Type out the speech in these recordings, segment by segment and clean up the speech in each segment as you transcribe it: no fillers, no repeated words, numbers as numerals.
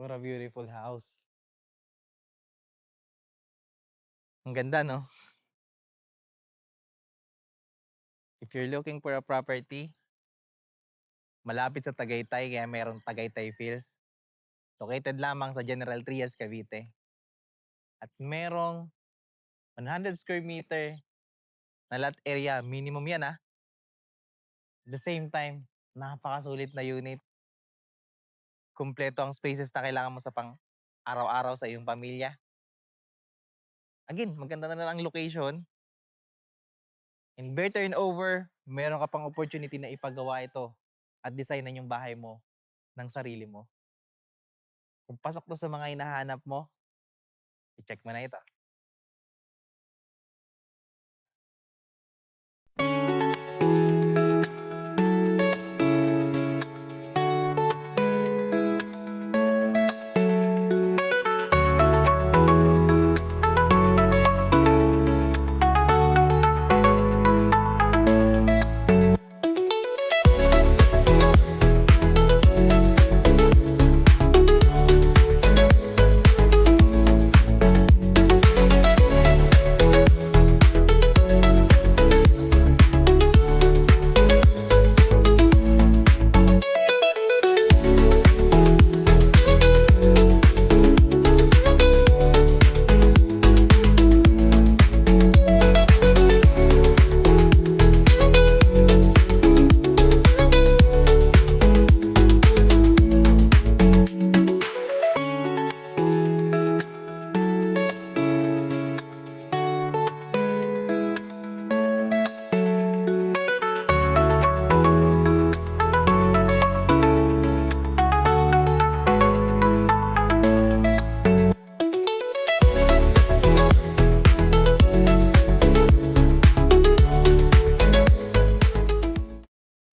For a beautiful house. Ang ganda 'no? If you're looking for a property, malapit sa Tagaytay kaya merong Tagaytay Feels. Located lamang sa General Trias, Cavite. At merong 100 square meter na lot area, minimum 'yan, At the same time, napakasulit na unit. Kumpleto ang spaces na kailangan mo sa pang-araw-araw sa iyong pamilya. Again, maganda na lang ang location. In better and over, meron ka pang opportunity na ipagawa ito at designan yung bahay mo ng sarili mo. Kung pasok 'to sa mga hinahanap mo, i-check mo na ito.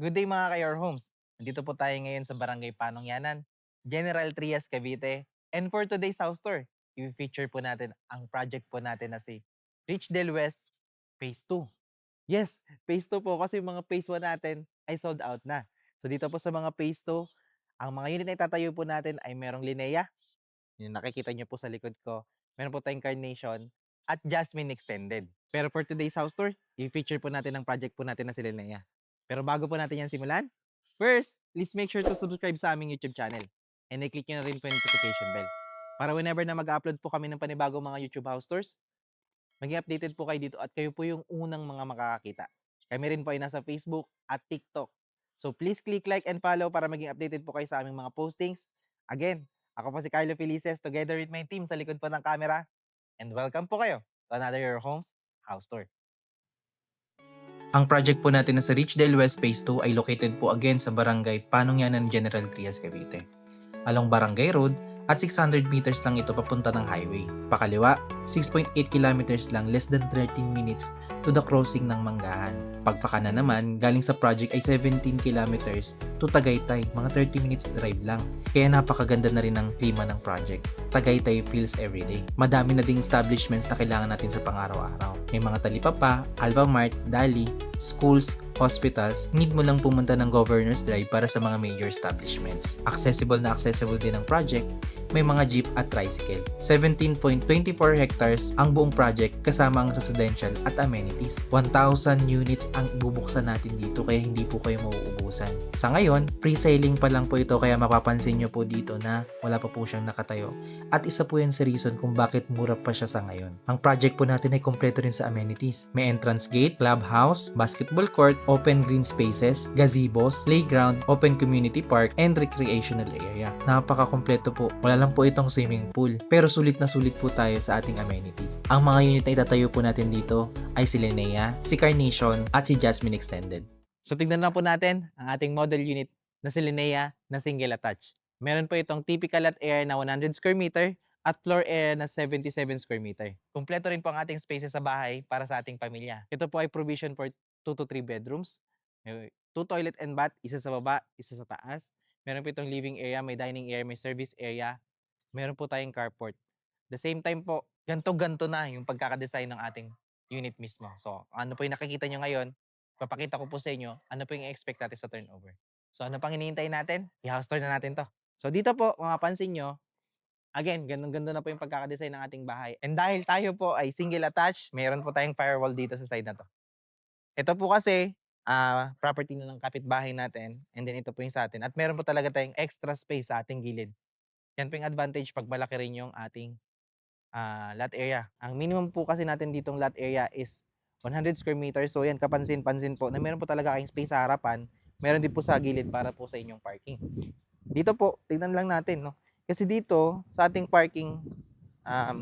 Good day mga ka-Your Homes. Nandito po tayo ngayon sa Barangay Panongyanan, General Trias, Cavite. And for today's house tour, i-feature po natin ang project po natin na si Rich Del West Phase 2. Yes, Phase 2 po kasi yung mga Phase 1 natin ay sold out na. So dito po sa mga Phase 2, ang mga unit na itatayo po natin ay merong Linea, yung nakikita nyo po sa likod ko. Meron po tayong Carnation at Jasmine Extended. Pero for today's house tour, i-feature po natin ang project po natin na si Linea. Pero bago po natin yan simulan, first, please make sure to subscribe sa aming YouTube channel and i-click nyo na rin po yung notification bell. Para whenever na mag-upload po kami ng panibagong mga YouTube house tours, maging updated po kayo dito at kayo po yung unang mga makakakita. Kami rin po ay nasa Facebook at TikTok. So please click like and follow para maging updated po kayo sa aming mga postings. Again, ako po si Carlo Felices together with my team sa likod po ng camera. And welcome po kayo to another Your Homes House Tour. Ang project po natin na sa Rich Del West Phase 2 ay located po again sa Barangay Panongyanan, General Trias, Cavite. Along Barangay Road at 600 meters lang ito papunta ng highway. Pakaliwa, 6.8 kilometers lang, less than 13 minutes to the crossing ng Manggahan. Pagpakanan naman, galing sa project ay 17 kilometers to Tagaytay, mga 30 minutes drive lang. Kaya napakaganda na rin ang klima ng project. Tagaytay feels everyday. Madami na ding establishments na kailangan natin sa pang-araw-araw. May mga talipapa, Alpha Mart, Dali, schools, hospitals, need mo lang pumunta ng Governor's Drive para sa mga major establishments. Accessible na accessible din ang project, may mga jeep at tricycle. 17.24 hectares ang buong project kasama ang residential at amenities. 1,000 units ang ibubuksan natin dito kaya hindi po kayo mauubusan. Sa ngayon, pre-selling pa lang po ito kaya mapapansin nyo po dito na wala pa po siyang nakatayo. At isa po yan sa reason kung bakit mura pa siya sa ngayon. Ang project po natin ay kompleto rin sa amenities. May entrance gate, clubhouse, basketball court, open green spaces, gazebos, playground, open community park, and recreational area. Napaka-kompleto po. Wala lang po itong swimming pool, pero sulit na sulit po tayo sa ating amenities. Ang mga unit na itatayo po natin dito ay si Linea, si Carnation, at si Jasmine Extended. So tignan na po natin ang ating model unit na si Linea na single attached. Meron po itong typical lot area na 100 square meter at floor area na 77 square meter. Kumpleto rin po ang ating spaces sa bahay para sa ating pamilya. Ito po ay provision for 2 to 3 bedrooms. May 2 toilet and bath, isa sa baba, isa sa taas. Meron po itong living area, may dining area, may service area. Meron po tayong carport. The same time po, ganto-ganto na yung pagkakadesign ng ating unit mismo. So, ano po yung nakikita nyo ngayon, papakita ko po sa inyo, ano po yung expect natin sa turnover. So, ano pang hinihintay natin? I-house tour na natin to. So, dito po, kung mapansin nyo, Again, gandang-ganda na po yung pagkakadesign ng ating bahay. And dahil tayo po ay single attached, meron po tayong firewall dito sa side na 'to. Ito po kasi, property na ng kapitbahay natin and then ito po yung sa atin at meron po talaga tayong extra space sa ating gilid. Yan po yung advantage 'pag malaki rin yung ating, lot area. Ang minimum po kasi natin ditong lot area is 100 square meters. So yan, kapansin-pansin po na meron po talaga kayong space sa harapan, meron din po sa gilid para po sa inyong parking. Dito po, tignan lang natin 'no, kasi dito sa ating parking, um,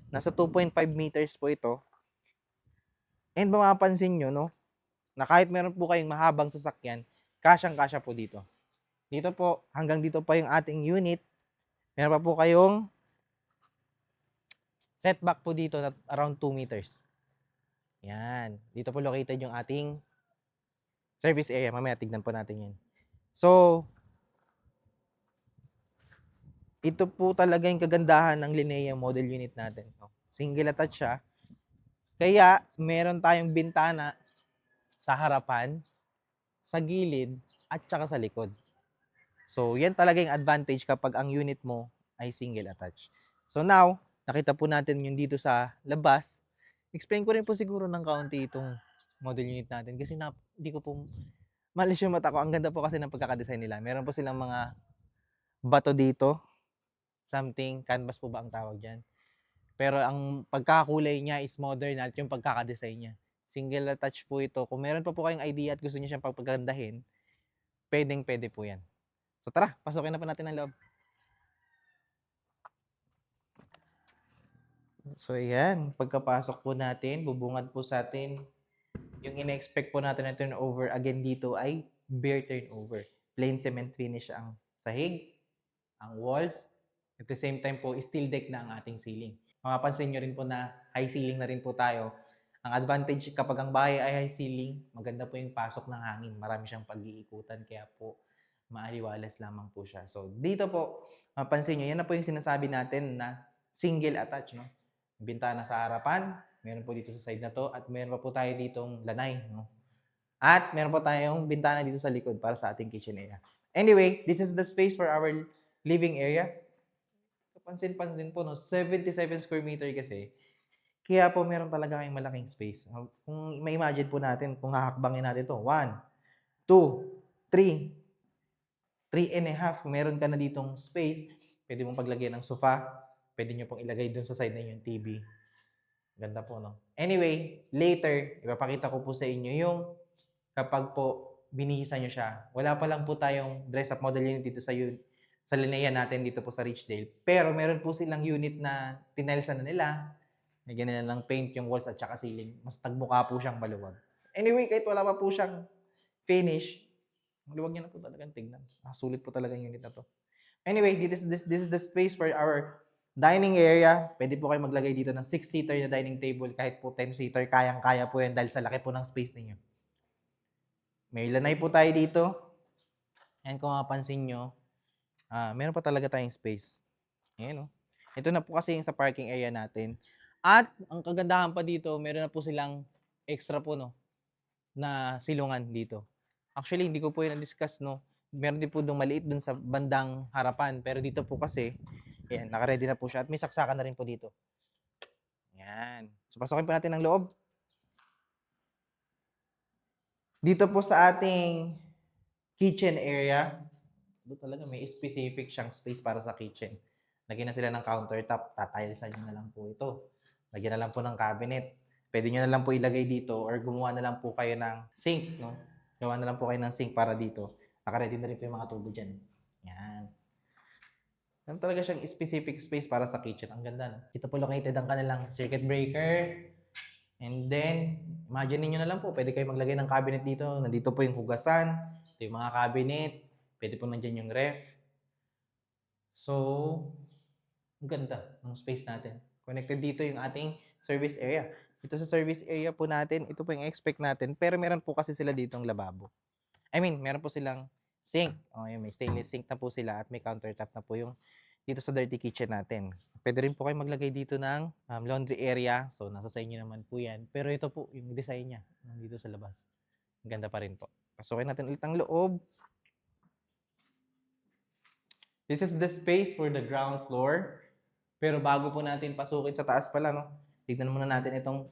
nasa 2.5 meters po ito and mapapansin niyo 'no, na kahit meron po kayong mahabang sasakyan, kasyang-kasya po dito. Dito po, hanggang dito pa yung ating unit, meron pa po kayong setback po dito na around 2 meters. Yan, dito po located yung ating service area, mamaya tignan po natin yan. So, ito po talaga yung kagandahan ng Linea model unit natin 'no. Single attached siya, kaya meron tayong bintana sa harapan, sa gilid, at saka sa likod. So, yan talaga yung advantage kapag ang unit mo ay single attached. So now, nakita po natin yung dito sa labas. Explain ko rin po siguro ng kaunti itong model unit natin kasi hindi ko po malis yung mata ko. Ang ganda po kasi ng pagkakadesign nila. Meron po silang mga bato dito, something, canvas po ba ang tawag dyan? Pero ang pagkakakulay niya is modern at yung pagkakadesign niya. Single attached po ito. Kung meron pa po kayong idea at gusto niyo siyang pagpagandahin, pwedeng-pwede po yan. So tara, pasukin na po natin ang loob. So ayan, pagkapasok po natin, bubungad po sa atin yung ine-expect po natin na turnover again dito ay bare turnover. Plain cement finish ang sahig, ang walls, at the same time po, steel deck na ang ating ceiling. Mapapansin nyo rin po na high ceiling na rin po tayo. Ang advantage kapag ang bahay ay high ceiling, maganda po yung pasok ng hangin. Marami siyang pag-iikutan, kaya po maaliwalas lamang po siya. So dito po, mapansin nyo, yan na po yung sinasabi natin na single attach, no? Bintana sa harapan, meron po dito sa side na to, at meron pa po tayo ditong lanay, no? At meron po tayong bintana dito sa likod para sa ating kitchen area. Anyway, this is the space for our living area. Kapansin-pansin po, no, 77 square meter kasi. Kaya po meron talaga kayong malaking space. Kung ma-imagine po natin, kung hahakbangin natin to 1, 2, 3, 3.5, meron ka na ditong space. Pwede mong paglagyan ng sofa. Pwede nyo pong ilagay dun sa side na yung TV. Ganda po, no? Anyway, later, ipapakita ko po sa inyo yung kapag po binihisa nyo siya. Wala pa lang po tayong dress-up model unit dito sa Linea natin dito po sa Richdale. Pero meron po silang unit na tinelsan na nila. Nagyan nila ng paint yung walls at saka ceiling. Mas tagmukha po siyang maluwag. Anyway, kahit wala pa po siyang finish, maluwag niya na po talagang tignan. Sulit po talaga yung unit na to. Anyway, this is the space for our dining area. Pwede po kayo maglagay dito ng 6-seater na dining table. Kahit po 10-seater, kayang-kaya po yan dahil sa laki po ng space ninyo. May lanay po tayo dito. And kung mapansin nyo, meron pa talaga tayong space. Ayan, no? Ito na po kasi yung sa parking area natin. At ang kagandahan pa dito, meron na po silang extra po, no, na silungan dito. Actually, hindi ko po yun na-discuss, no. Meron din po dong maliit dun sa bandang harapan. Pero dito po kasi, ayan, naka-ready na po siya. At may saksakan na rin po dito. Ayan. So, pasokin po natin ang loob. Dito po sa ating kitchen area, doon talaga may specific siyang space para sa kitchen. Lagyan na sila ng countertop, tatilisan nyo na lang po ito. Lagyan na lang po ng cabinet. Pwede nyo na lang po ilagay dito or gumawa na lang po kayo ng sink, no? Gawa na lang po kayo ng sink para dito. Naka-ready na rin po yung mga tubo dyan. Yan. Yan talaga siyang specific space para sa kitchen. Ang ganda, no? Dito po located ang kanilang circuit breaker. And then, imagine niyo na lang po, pwede kayo maglagay ng cabinet dito. Nandito po yung hugasan, ito yung mga cabinet, pwede po nandiyan yung ref. So, ang ganda ng space natin. Connected dito yung ating service area. Ito sa service area po natin, ito po yung expect natin, pero meron po kasi sila ditong lababo. I mean, meron po silang sink. Oh, yun, may stainless sink na po sila at may countertop na po yung dito sa dirty kitchen natin. Pwede rin po kayo maglagay dito ng laundry area. So, nasa sa inyo naman po yan. Pero ito po, yung design niya, dito sa labas. Ang ganda pa rin po. Pasukin natin ulit ang loob. This is the space for the ground floor. Pero bago po natin pasukin sa taas pala, no? Tignan muna natin itong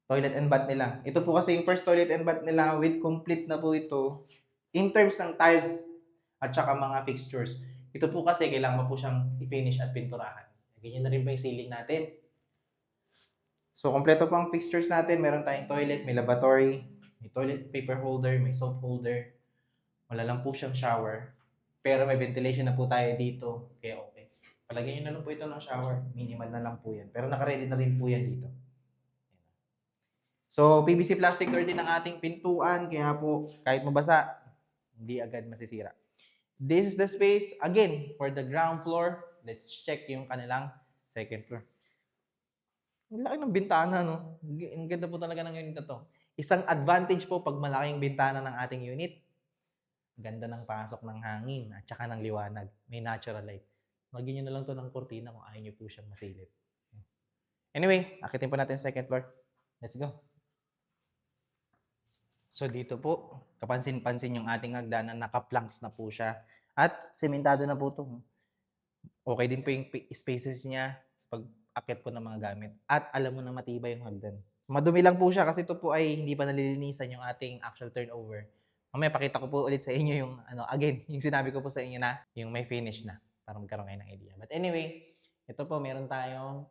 toilet and bath nila. Ito po kasi yung first toilet and bath nila with complete na po ito in terms ng tiles at saka mga fixtures. Ito po kasi kailangan po siyang i-finish at pinturahan. Ganyan na rin po yung ceiling natin. So, kompleto po ang fixtures natin. Meron tayong toilet, may lavatory, may toilet paper holder, may soap holder. Wala lang po siyang shower. Pero may ventilation na po tayo dito. Kaya okay. Palagyan nyo na lang po ito ng shower. Minimal na lang po yan. Pero naka-ready na rin po yan dito. So, PVC plastic door din ang ating pintuan. Kaya po, kahit mabasa, hindi agad masisira. This is the space, again, for the ground floor. Let's check yung kanilang second floor. Ang laki ng bintana, no? Ang ganda po talaga ng unit na to. Isang advantage po pag malaking bintana ng ating unit. Ganda ng pasok ng hangin at saka ng liwanag. May natural light. Magiging nyo na lang to ng kortina kung ayaw nyo po siyang masilip. Anyway, akitin po natin second floor. Let's go. So dito po, kapansin-pansin yung ating hagdanan, naka-planks na po siya. At sementado na po ito. Okay din po yung spaces niya sa pag-akit po ng mga gamit. At alam mo na matibay yung hagdan. Madumi lang po siya kasi ito po ay hindi pa nalilinisan yung ating actual turnover. Mamaya pakita ko po ulit sa inyo yung, again, yung sinabi ko po sa inyo na yung may finish na. Para magkaroon kayo ng idea. But anyway, ito po, meron tayong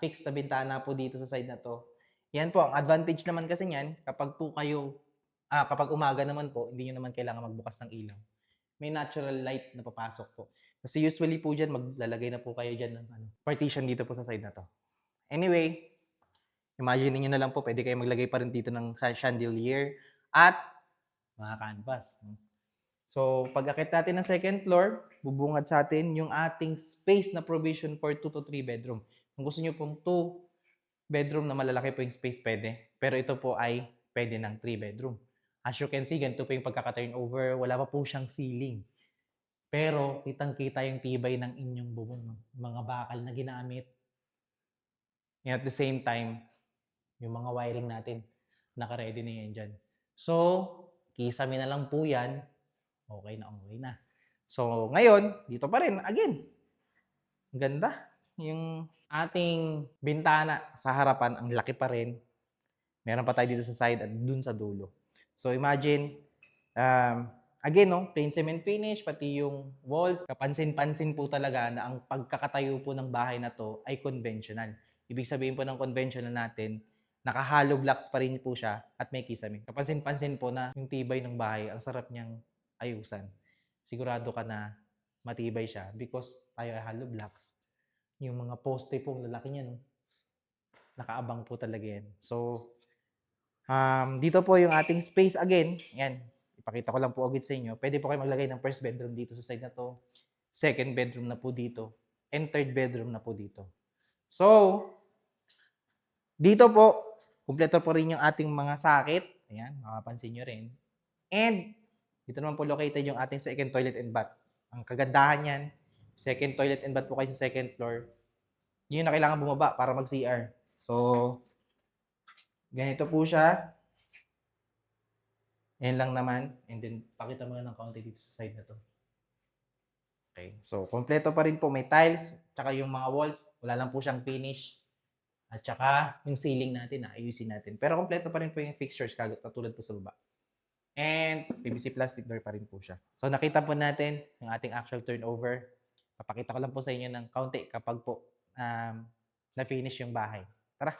fixed na bintana po dito sa side na to. Yan po, ang advantage naman kasi niyan, kapag po kayo, kapag umaga naman po, hindi nyo naman kailangan magbukas ng ilaw. May natural light na papasok po. Kasi usually po dyan, maglalagay na po kayo dyan ng partition dito po sa side na to. Anyway, imagine niyo na lang po, pwede kayo maglagay pa rin dito ng chandelier at mga canvas. So, pag-akit natin ng second floor, bubungad sa atin yung ating space na provision for 2 to 3 bedroom. Kung gusto nyo pong 2 bedroom na malalaki po yung space, pwede. Pero ito po ay pwede ng 3 bedroom. As you can see, ganito po yung pagkaka-turnover. Wala pa po siyang ceiling. Pero, kitang-kita yung tibay ng inyong bubong. Mga bakal na ginamit. And at the same time, yung mga wiring natin, naka-ready na yan dyan. So, kisame na lang po yan. Okay na. So, ngayon, dito pa rin, again, ang ganda. Yung ating bintana sa harapan, ang laki pa rin. Meron pa tayo dito sa side at dun sa dulo. So, imagine, again, plain cement finish, pati yung walls. Kapansin-pansin po talaga na ang pagkakatayo po ng bahay na to ay conventional. Ibig sabihin po ng conventional natin, naka-hollow blocks pa rin po siya at may kisame. Kapansin-pansin po na yung tibay ng bahay, ang sarap niyang ayusan. Sigurado ka na matibay siya because tayo ay hollow blocks. Yung mga poste po, lalaki niya, no? Nakaabang po talaga yan. So, dito po yung ating space again. Yan, ipakita ko lang po agad sa inyo. Pwede po kayo maglagay ng first bedroom dito sa side na to. Second bedroom na po dito. And third bedroom na po dito. So, dito po, kumpleto po rin yung ating mga sakit. Ayan, makapansin nyo rin. And, dito naman po located yung ating second toilet and bath. Ang kagandahan yan, second toilet and bath po kayo sa second floor. Yun na kailangan bumaba para mag-CR. So, ganito po siya. Yan lang naman. And then, pakita mo na ng kaunti dito sa side na to. Okay. So, kompleto pa rin po. May tiles, tsaka yung mga walls, wala lang po siyang finish. At tsaka, yung ceiling natin, ayusin natin. Pero kompleto pa rin po yung fixtures, katulad po sa baba. And PVC plastic door pa rin po siya. So, nakita po natin yung ating actual turnover. Papakita ko lang po sa inyo ng kaunti kapag po na-finish yung bahay. Tara!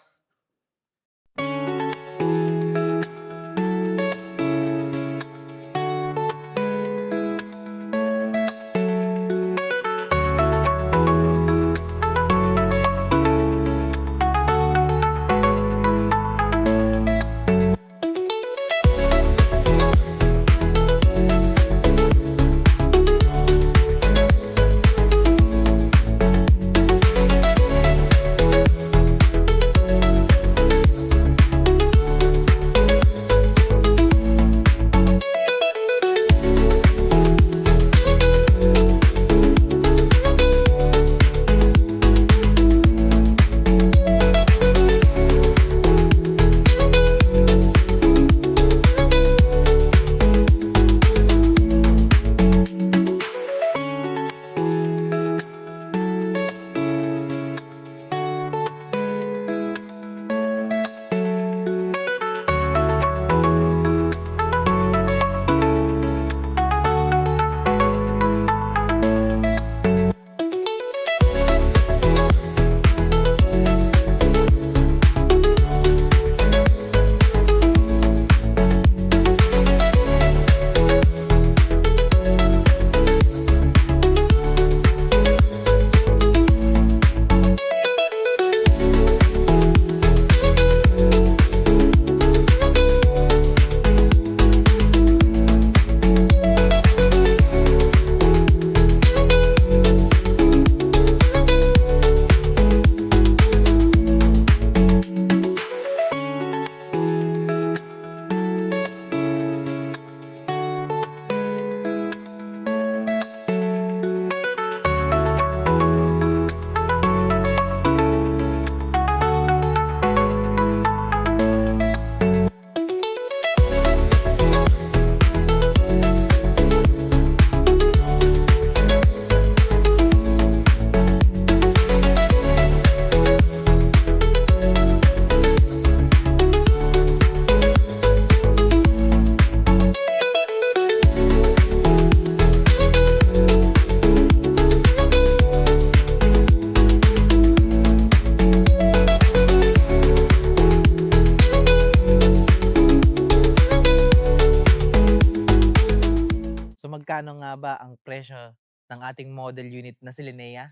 So magkano nga ba ang presyo ng ating model unit na si Linnea?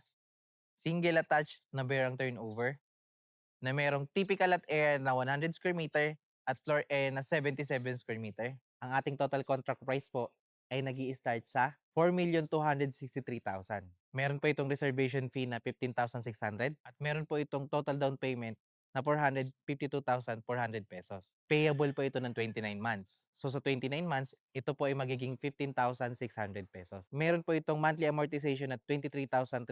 Single attached na barang turnover, na merong typical at air na 100 square meter at floor air na 77 square meter. Ang ating total contract price po ay nag-i-start sa 4,263,000. Meron po itong reservation fee na 15,600 at meron po itong total down payment na 452,400 pesos. Payable po ito ng 29 months. So sa 29 months, ito po ay magiging 15,600 pesos. Meron po itong monthly amortization at 23,366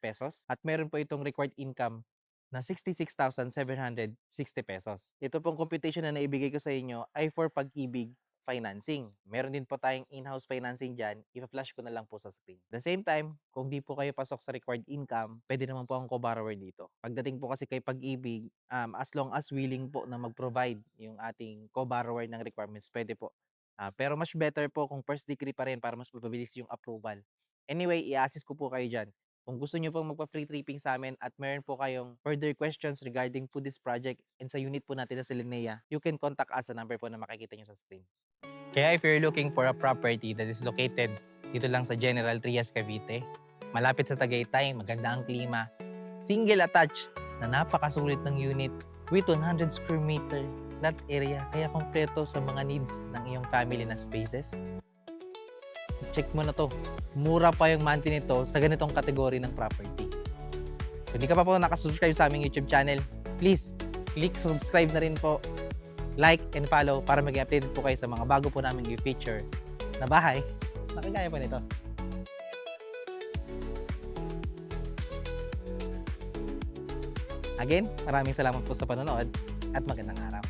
pesos at meron po itong required income na 66,760 pesos. Ito pong computation na naibigay ko sa inyo ay for Pag-ibig financing. Meron din po tayong in-house financing dyan. Ipa-flash ko na lang po sa screen. At the same time, kung di po kayo pasok sa required income, pwede naman po ang co-borrower dito. Pagdating po kasi kay Pag-ibig, as long as willing po na mag-provide yung ating co-borrower ng requirements, pwede po. Pero mas better po kung first degree pa rin para mas mapabilis yung approval. Anyway, i-assist ko po kayo dyan. Kung gusto nyo pong magpa-free tripping sa amin at meron po kayong further questions regarding po this project and sa unit po natin sa Linnea, you can contact us sa number po na makikita nyo sa screen. Kaya if you're looking for a property that is located dito lang sa General Trias, Cavite, malapit sa Tagaytay, maganda ang klima, single attached na napakasulit ng unit with 100 square meter lot area, kaya kompleto sa mga needs ng iyong family na spaces, check mo na to. Mura pa yung monthly nito sa ganitong kategory ng property. Kung hindi ka pa po nakasubscribe sa aming YouTube channel, please click subscribe na rin po, like and follow para maging updated po kayo sa mga bago po namin i-feature na bahay na kagaya po nito. Again, maraming salamat po sa panonood at magandang araw.